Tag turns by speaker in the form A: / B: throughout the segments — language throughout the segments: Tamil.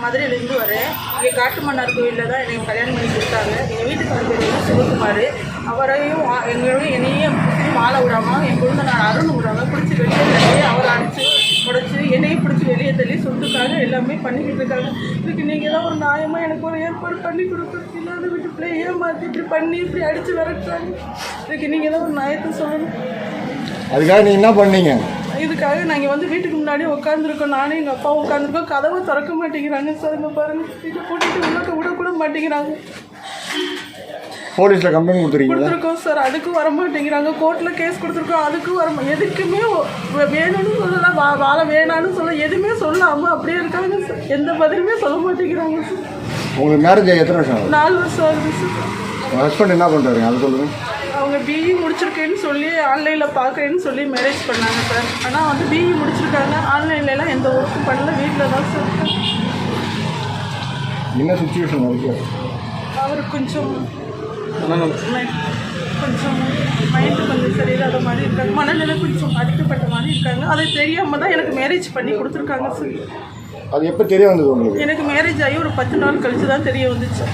A: மதுரையிலேருந்து வரேன். இங்கே காட்டுமன்னார் கோயிலில் தான் எனக்கு கல்யாணம் பண்ணி கொடுத்தாங்க. எங்கள் வீட்டுக்காரர் பேர் வந்து சிவகுமார். அவரையும் என்னையும் வாழ விடாமல் என் குழந்தைனார் அருண் விடாமல் பிடிச்சி வெளியே தள்ளி அவரை அடித்து உடச்சி என்னையும் பிடிச்சி வெளியே தள்ளி சொத்துக்காக எல்லாமே பண்ணிக்கிட்டு இருக்காங்க. இதுக்கு நீங்கள் தான் ஒரு நியாயமாக எனக்கு ஒரு ஏற்பாடு பண்ணி கொடுக்குறது. இல்லாத வீட்டு பிள்ளைய ஏமாற்றி இப்படி பண்ணி இப்படி அடித்து விரட்டுறாங்க. இதுக்கு நீங்கள் தான் ஒரு நியாயத்தை சொல்லணும்.
B: அதுக்காக நீங்கள் என்ன பண்ணீங்க?
A: இதுக்காக நாங்கள் வந்து வீட்டுக்கு முன்னாடி உட்காந்துருக்கோம். நானும் எங்கள் அப்பாவும் உட்காந்துருக்கோம். கதவை திறக்க மாட்டேங்கிறாங்க சார். இங்கே பாருங்கள், வீட்டை கூட்டிகிட்டு உள்ளக்க விடக்கூட மாட்டேங்கிறாங்க.
B: போலீஸில் கம்ப்ளைண்ட்
A: கொடுத்துருக்கோம் சார், அதுக்கும் வர மாட்டேங்கிறாங்க. கோர்ட்டில் கேஸ் கொடுத்துருக்கோம், அதுக்கும் வர எதுக்குமே வேணும்னு சொல்லலாம், வாழ வேணான்னு சொல்ல எதுவுமே சொல்லாமல் அப்படியே இருக்காங்க சார். எந்த பதிலுமே சொல்ல மாட்டேங்கிறாங்க சார்.
B: உங்களுக்கு மேரேஜ் எத்தனை வருஷம் ஆகுது?
A: 4 வருஷம் ஆகுது சார்.
B: உங்கள் ஹஸ்பண்ட் என்ன பண்ணுறாரு அதை சொல்லுங்கள்.
A: அவங்க பிஇ முடிச்சிருக்கேன்னு சொல்லி ஆன்லைனில் பார்க்குறேன்னு சொல்லி மேரேஜ் பண்ணாங்க சார். ஆனால் வந்து பிஇ முடிச்சிருக்காங்க, ஆன்லைன்லலாம் எந்த ஒர்க்கும் பண்ணல, வீட்டில் தான் சார்.
B: என்ன சுச்சுவேஷன் இருக்கு?
A: அவருக்கு கொஞ்சம் மைண்டு கொஞ்சம் சரியில்லாத மாதிரி இருக்காங்க, மனநிலை கொஞ்சம் பாதிக்கப்பட்ட மாதிரி இருக்காங்க. அதை தெரியாமல் தான் எனக்கு மேரேஜ் பண்ணி கொடுத்துருக்காங்க சார்.
B: அது எப்போ தெரிய வந்தது உங்களுக்கு?
A: எனக்கு மேரேஜ் ஆகி ஒரு 10 நாள் கழிச்சு தான் தெரிய வந்துச்சு.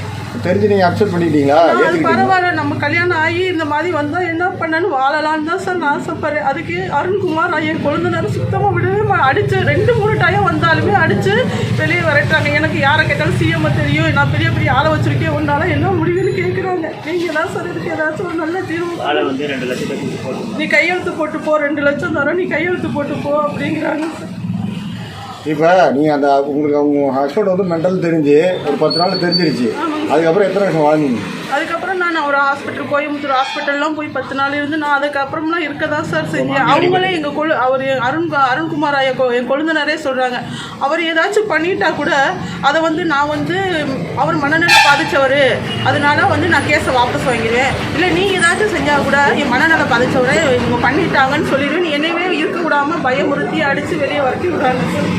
B: தெரிஞ்சு நீங்கள் அக்செப்ட் பண்ணிட்டீங்களா?
A: அது பரவாயில்ல, நம்ம கல்யாணம் ஆகி இந்த மாதிரி வந்தால் என்ன பண்ணணும், வாழலான்னு தான் சார் நான் ஆசைப்படுறேன். அதுக்கு அருண்குமார் என் கொழுந்தனார் சுத்தமாக விடவே அடித்து 2-3 டைம் வந்தாலுமே அடித்து வெளியே வரட்டாங்க. எனக்கு யாரை கேட்டாலும் சிஎம்ஐ தெரியும், நான் பெரிய பெரிய ஆளை வச்சுருக்கேன், உன்னால என்ன முடிவுன்னு கேட்குறாங்க. நீங்கள் தான் சார் இதுக்கு ஏதாச்சும் ஒரு நல்ல தீர்வு. நீ கையெழுத்து போட்டு போ, 2 லட்சம் தரோம், நீ கையெழுத்து போட்டு போ அப்படிங்கிறாங்க சார்.
B: இப்போ நீங்கள் அந்த உங்களுக்கு அவங்க ஹஸ்பண்ட் வந்து மென்டல் தெரிஞ்சு ஒரு 10 நாள் தெரிஞ்சிருச்சு. அதுக்கப்புறம் எத்தனை வருஷம் வாழ்ந்தீங்க?
A: அதுக்கப்புறம் நான் ஒரு ஹாஸ்பிட்டல், கோயம்புத்தூர் ஹாஸ்பிட்டல்லாம் போய் 10 நாள் இருந்து நான் அதுக்கப்புறம்லாம் இருக்க தான் சார் செஞ்சேன். அவங்களே எங்கள் அவர் அருண்குமார் என் கொழுந்தனரே சொல்கிறாங்க, அவர் ஏதாச்சும் பண்ணிட்டா கூட அதை வந்து நான் வந்து அவர் மனநலம் பாதித்தவர், அதனால வந்து நான் கேஸை வாபஸ் வாங்கிடுவேன். இல்லை நீ ஏதாச்சும் செஞ்சால் கூட என் மனநலம் பாதித்தவரை இவங்க பண்ணிட்டாங்கன்னு சொல்லிடுவேன். என்னையவே இருக்க விடாமல் பயமுறுத்தி அடித்து வெளியே வரட்டி விடுறாங்க சார்.